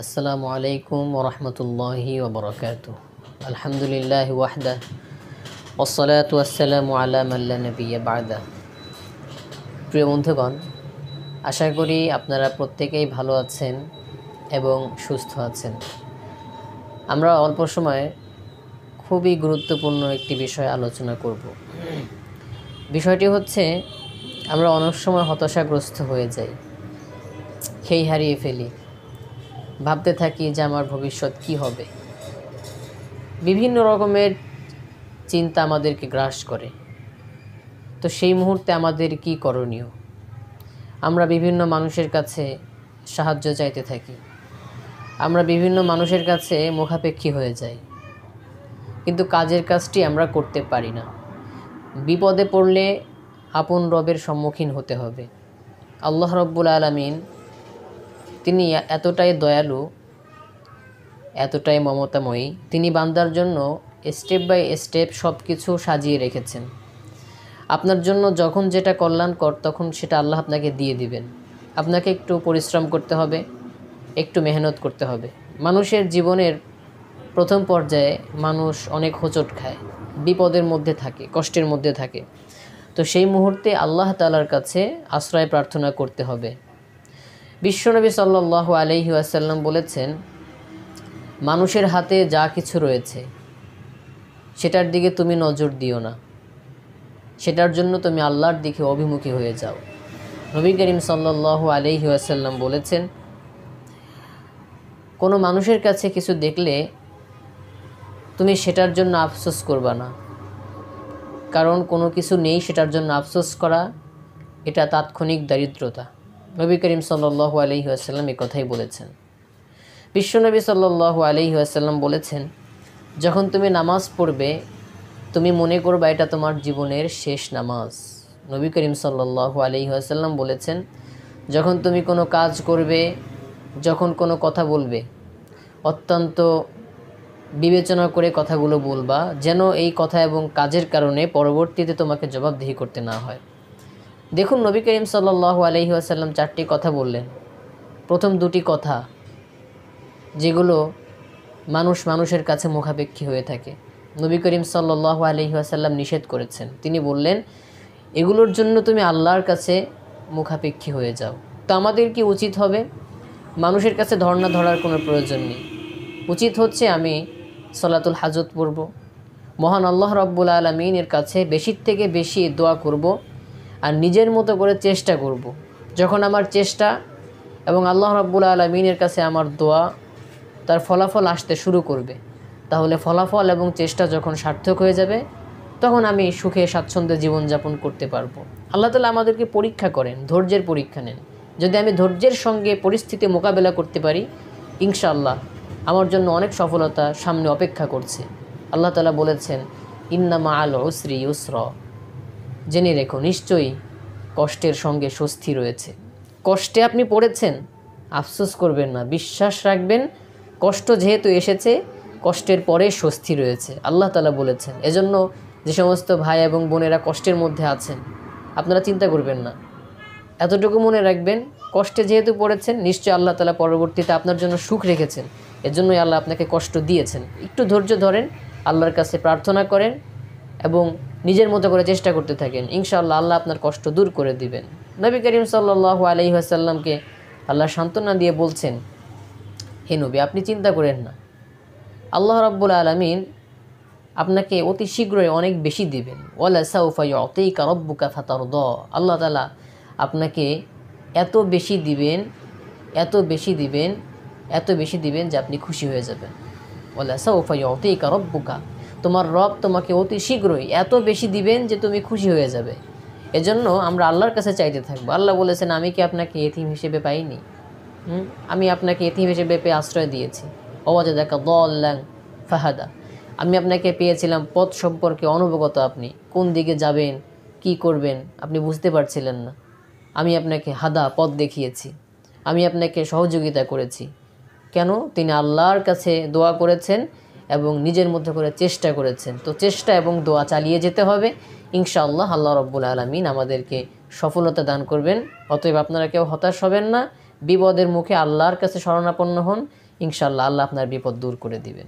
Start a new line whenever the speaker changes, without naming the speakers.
আসসালামু আলাইকুম ওরহমতুল্লাহি ওবরাকাতুহ। আলহামদুলিল্লাহি ওয়াহদা ওয়াসসালাতু ওয়াসসালামু আলা মান লা নাবিয়্যা বা'দা। প্রিয় বন্ধুগণ, আশা করি আপনারা প্রত্যেকেই ভালো আছেন এবং সুস্থ আছেন। আমরা অল্প সময়ে খুবই গুরুত্বপূর্ণ একটি বিষয় আলোচনা করব। বিষয়টি হচ্ছে, আমরা অনেক সময় হতাশাগ্রস্ত হয়ে যাই, খেই হারিয়ে ফেলি, ভাবতে থাকি যে আমার ভবিষ্যৎ কি হবে। বিভিন্ন রকমের চিন্তা আমাদেরকে গ্রাস করে। তো সেই মুহূর্তে আমাদের কি করণীয়? আমরা বিভিন্ন মানুষের কাছে সাহায্য চাইতে থাকি, আমরা বিভিন্ন মানুষের কাছে মুখাপেক্ষী হয়ে যাই, কিন্তু কাজের কাজটি আমরা করতে পারি না। বিপদে পড়লে আপন রবের সম্মুখীন হতে হবে। আল্লাহ রব্বুল আলামিন তিনি এতটাই দয়ালু, এতটাই মমতাময়ী, তিনি বান্দার জন্য স্টেপ বাই স্টেপ সব কিছু সাজিয়ে রেখেছেন। আপনার জন্য যখন যেটা কল্যাণকর তখন সেটা আল্লাহ আপনাকে দিয়ে দিবেন। আপনাকে একটু পরিশ্রম করতে হবে, একটু মেহনত করতে হবে। মানুষের জীবনের প্রথম পর্যায়ে মানুষ অনেক হোঁচট খায়, বিপদের মধ্যে থাকে, কষ্টের মধ্যে থাকে। তো সেই মুহূর্তে আল্লাহ তাআলার কাছে আশ্রয় প্রার্থনা করতে হবে। বিশ্বনবী সাল্লাল্লাহু আলাইহি ওয়াসাল্লাম বলেছেন, মানুষের হাতে যা কিছু রয়েছে সেটার দিকে তুমি নজর দিও না, সেটার জন্য তুমি আল্লাহর দিকে অভিমুখী হয়ে যাও। নবী করিম সাল্লাল্লাহু আলাইহি ওয়াসাল্লাম বলেছেন, কোনো মানুষের কাছে কিছু দেখলে তুমি সেটার জন্য আফসোস করবা না, কারণ কোনো কিছু নেই সেটার জন্য আফসোস করা এটা তাৎক্ষণিক দারিদ্রতা। নবী করিম সাল্লাল্লাহু আলাইহি ওয়াসাল্লাম এই কথাই বলেছেন। বিশ্বনবী সাল্লাল্লাহু আলাইহি ওয়াসাল্লাম বলেছেন, যখন তুমি নামাজ পড়বে তুমি মনে করবা এটা তোমার জীবনের শেষ নামাজ। নবী করিম সাল্লাল্লাহু আলাইহি ওয়াসাল্লাম বলেছেন, যখন তুমি কোনো কাজ করবে, যখন কোনো কথা বলবে, অত্যন্ত বিবেচনা করে কথাগুলো বলবা, যেন এই কথা এবং কাজের কারণে পরবর্তীতে তোমাকে জবাবদিহি করতে না হয়। দেখুন, নবী করিম সাল্লাল্লাহু আলাইহি ওয়াসাল্লাম 4টি কথা বললেন। প্রথম 2টি কথা যেগুলো মানুষের কাছে মুখাপেক্ষী হয়ে থাকে, নবী করিম সাল্লাল্লাহু আলাইহি ওয়াসাল্লাম নিষেধ করেছেন। তিনি বললেন, এগুলোর জন্য তুমি আল্লাহর কাছে মুখাপেক্ষী হয়ে যাও। তো আমাদের কি উচিত হবে? মানুষের কাছে ধর্ণা ধরার কোনো প্রয়োজন নেই। উচিত হচ্ছে আমি সলাতুল হাজত পড়ব, মহান আল্লাহ রব্বুল আলামিনের কাছে বেশির থেকে বেশি দোয়া করব, আর নিজের মতো করে চেষ্টা করব। যখন আমার চেষ্টা এবং আল্লাহ রব্বুল আলামিনের কাছে আমার দোয়া তার ফলাফল আসতে শুরু করবে, তাহলে ফলাফল এবং চেষ্টা যখন সার্থক হয়ে যাবে তখন আমি সুখে স্বাচ্ছন্দ্যে জীবনযাপন করতে পারবো। আল্লাহ তাআলা আমাদেরকে পরীক্ষা করেন, ধৈর্যের পরীক্ষা নেন। যদি আমি ধৈর্যের সঙ্গে পরিস্থিতি মোকাবেলা করতে পারি, ইনশাআল্লাহ আমার জন্য অনেক সফলতা সামনে অপেক্ষা করছে। আল্লাহ তাআলা বলেছেন, ইন্না মাআল উসরি ইউসরা, জেনে রেখো নিশ্চয়ই কষ্টের সঙ্গে স্বস্তি রয়েছে। কষ্টে আপনি পড়েছেন, আফসোস করবেন না, বিশ্বাস রাখবেন, কষ্ট যেহেতু এসেছে কষ্টের পরে স্বস্তি রয়েছে, আল্লাহ তাআলা বলেছেন। এজন্য যে সমস্ত ভাই এবং বোনেরা কষ্টের মধ্যে আছেন, আপনারা চিন্তা করবেন না, এতটুকু মনে রাখবেন, কষ্টে যেহেতু পড়েছেন নিশ্চয়ই আল্লাহ তাআলা পরবর্তীতে আপনার জন্য সুখ রেখেছেন। এজন্যই আল্লাহ আপনাকে কষ্ট দিয়েছেন। একটু ধৈর্য ধরেন, আল্লাহর কাছে প্রার্থনা করেন এবং নিজের মতো করে চেষ্টা করতে থাকেন। ইনশাআল্লাহ আল্লাহ আপনার কষ্ট দূর করে দিবেন। নবী করিম সাল্লাল্লাহু আলাইহি ওয়াসাল্লামকে আল্লাহ সান্ত্বনা দিয়ে বলছেন, হে নবী, আপনি চিন্তা করেন না, আল্লাহ রাব্বুল আলামিন আপনাকে অতি শীঘ্রই অনেক বেশি দিবেন। ওয়ালা সাউফা ইউতিকা রাব্বুকা ফাতারদা, আল্লাহ তাআলা আপনাকে এত বেশি দিবেন, এত বেশি দিবেন, এত বেশি দিবেন যে আপনি খুশি হয়ে যাবেন। ওয়ালা সাউফা ইউতিকা রাব্বুকা, তোমার রব তোমাকে অতি শীঘ্রই এত বেশি দিবেন যে তুমি খুশি হয়ে যাবে। এজন্য আমরা আল্লাহর কাছে চাইতে থাকবো। আল্লাহ বলেছেন, আমি কি আপনাকে এতিম হিসেবে পাইনি? আমি আপনাকে এতিম হিসেবে পেয়ে আশ্রয় দিয়েছি। ওয়াজাদাকা দাল্লান ফাহাদা, আমি আপনাকে পেয়েছিলাম পথ সম্পর্কে অনবগত, আপনি কোন দিকে যাবেন, কি করবেন আপনি বুঝতে পারছিলেন না। আমি আপনাকে হাদা, পথ দেখিয়েছি, আমি আপনাকে সহযোগিতা করেছি। কেন? তিনি আল্লাহর কাছে দোয়া করেছেন এবং নিজের মধ্যে করে চেষ্টা করেছেন। তো চেষ্টা এবং দোয়া চালিয়ে যেতে হবে। ইনশাআল্লাহ আল্লাহ রব্বুল আলামিন আমাদেরকে সফলতা দান করবেন। অতএব আপনারা কেউ হতাশ হবেন না, বিপদের মুখে আল্লাহর কাছে শরণাপন্ন হন। ইনশাআল্লাহ আল্লাহ আপনার বিপদ দূর করে দিবেন।